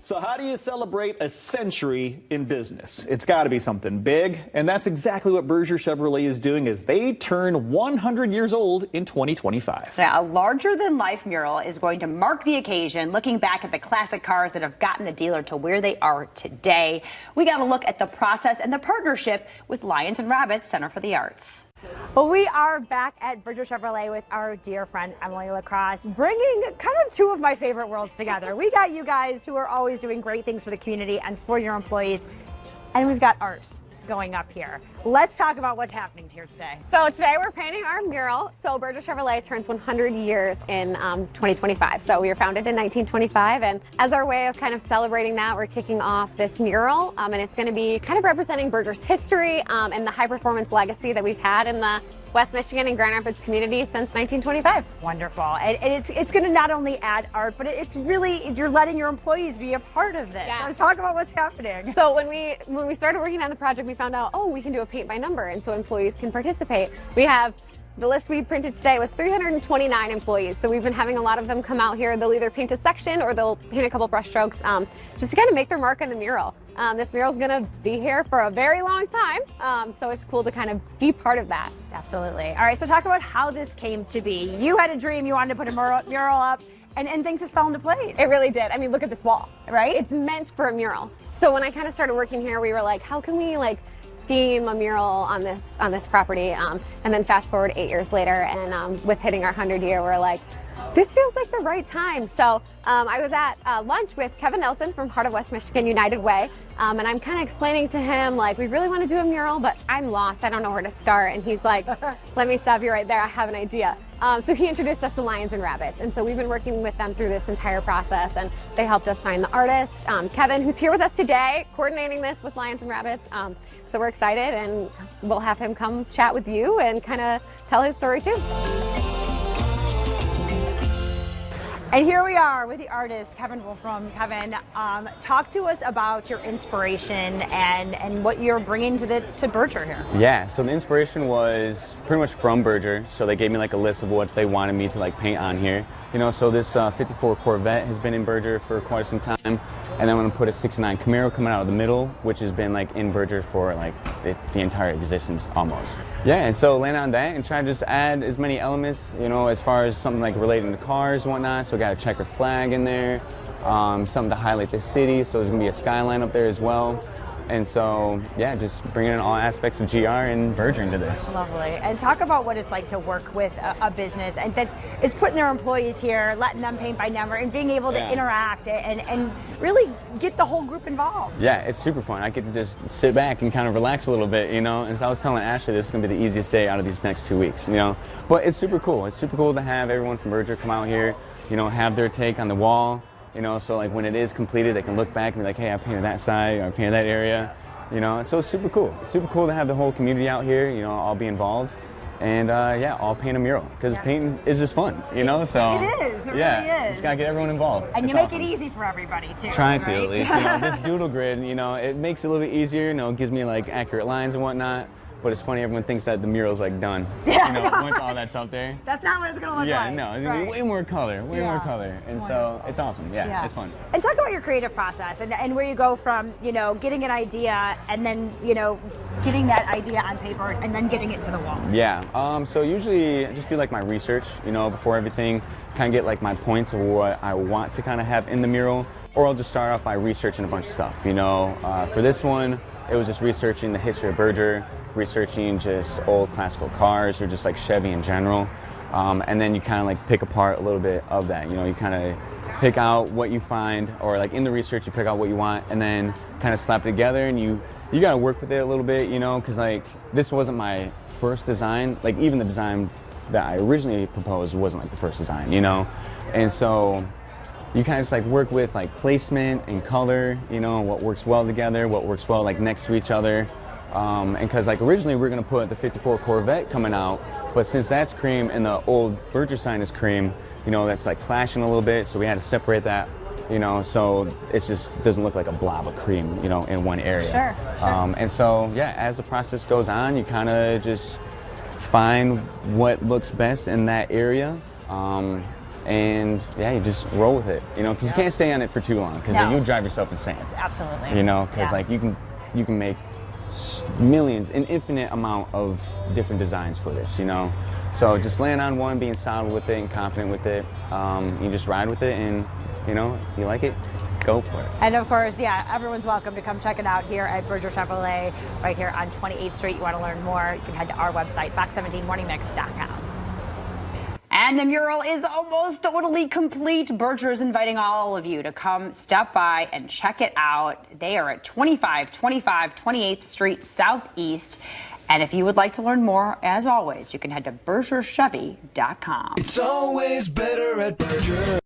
So how do you celebrate a century in business? It's got to be something big, and that's exactly what Berger Chevrolet is doing as they turn 100 years old in 2025. Now, a larger-than-life mural is going to mark the occasion, looking back at the classic cars that have gotten the dealer to where they are today. We got to look at the process and the partnership with Lions and Rabbits Center for the Arts. Well, we are back at Berger Chevrolet with our dear friend Emily Lacrosse, bringing kind of two of my favorite worlds together. We got you guys who are always doing great things for the community and for your employees, and we've got art going up here. Let's talk about what's happening here today. So today we're painting our mural. So Berger Chevrolet turns 100 years in 2025. So we were founded in 1925, and as our way of kind of celebrating that, we're kicking off this mural, and it's going to be kind of representing Berger's history and the high performance legacy that we've had in the West Michigan and Grand Rapids community since 1925. Wonderful. And it's going to not only add art, but it's really, you're letting your employees be a part of this. Yeah. Let's talk about what's happening. So when we started working on the project, we found out, oh, we can do a paint by number, and so employees can participate. We have the list we printed today was 329 employees. So we've been having a lot of them come out here. They'll either paint a section or they'll paint a couple brush strokes just to kind of make their mark on the mural. This mural is going to be here for a very long time, so it's cool to kind of be part of that. Absolutely. All right, so talk about how this came to be. You had a dream, you wanted to put a mural up, and things just fell into place. It really did. I mean, look at this wall, right? It's meant for a mural. So when I kind of started working here, we were like, how can we scheme a mural on this property? And then fast forward 8 years later, and with hitting our 100 year, we're like, this feels like the right time. So I was at lunch with Kevin Nelson from Heart of West Michigan United Way, and I'm kind of explaining to him, like, we really want to do a mural, but I'm lost. I don't know where to start. And he's like, let me stop you right there. I have an idea. So he introduced us to Lions and Rabbits, and so we've been working with them through this entire process, and they helped us find the artist, Kevin, who's here with us today, coordinating this with Lions and Rabbits. So we're excited, and we'll have him come chat with you and kind of tell his story too. And here we are with the artist, Kevin Wolfram. Kevin, talk to us about your inspiration and what you're bringing to Berger here. Yeah, so the inspiration was pretty much from Berger. So they gave me a list of what they wanted me to paint on here. You know, so this 54 Corvette has been in Berger for quite some time. And then I'm gonna put a 69 Camaro coming out of the middle, which has been in Berger for the entire existence almost. Yeah, and so land on that and try to just add as many elements, you know, as far as something relating to cars and whatnot. So we got a checker flag in there, something to highlight the city. So there's gonna be a skyline up there as well. And so, yeah, just bringing in all aspects of GR and Berger into this. Lovely. And talk about what it's like to work with a business and that is putting their employees here, letting them paint by number, and being able to interact and really get the whole group involved. Yeah, it's super fun. I get to just sit back and kind of relax a little bit, you know. And so I was telling Ashley this is going to be the easiest day out of these next 2 weeks, you know. But it's super cool. It's super cool to have everyone from Berger come out here, you know, have their take on the wall. You know, so when it is completed, they can look back and be like, hey, I painted that side, or I painted that area, you know. So it's super cool. It's super cool to have the whole community out here, you know, all be involved. And yeah, all paint a mural, because painting is just fun, you know. So it is. It really is. Just gotta get everyone involved. And it's you make awesome. it easy for everybody too. Trying to at least, you know. This doodle grid, you know, it makes it a little bit easier. You know, it gives me accurate lines and whatnot. But it's funny, everyone thinks that the mural's done. Yeah. You know, once all that's up there. That's not what it's gonna look like. Yeah, no, it's gonna be way more color, more color. And so it's awesome. Yeah, it's fun. And talk about your creative process and where you go from, you know, getting an idea and then, you know, getting that idea on paper and then getting it to the wall. Yeah, so usually I just do my research, you know, before everything, kind of get my points of what I want to kind of have in the mural, or I'll just start off by researching a bunch of stuff, you know. For this one, it was just researching the history of Berger, researching just old classical cars or just Chevy in general, and then you kind of pick apart a little bit of that. You know, you kind of pick out what you find, or in the research you pick out what you want, and then kind of slap it together, and you got to work with it a little bit, you know, because this wasn't my first design. Even the design that I originally proposed wasn't the first design, you know, and so you kind of just work with placement and color, you know, what works well together, what works well next to each other. And because originally we were going to put the 54 Corvette coming out, but since that's cream and the old Berger sign is cream, you know, that's clashing a little bit, so we had to separate that, you know, so it just doesn't look like a blob of cream, you know, in one area. Sure. And so, yeah, as the process goes on, you kind of just find what looks best in that area. and yeah, you just roll with it, you know, because you can't stay on it for too long, because No. you'll drive yourself insane. Absolutely. You know, because Yeah. like you can make millions, an infinite amount of different designs for this, you know. So just land on one, being solid with it and confident with it. You just ride with it, and you know, you like it, go for it. And of course, yeah, everyone's welcome to come check it out here at Berger Chevrolet, right here on 28th Street. You want to learn more, you can head to our website, fox17morningmix.com. And the mural is almost totally complete. Berger is inviting all of you to come step by and check it out. They are at 2525 28th Street Southeast. And if you would like to learn more, as always, you can head to bergerchevy.com. It's always better at Berger.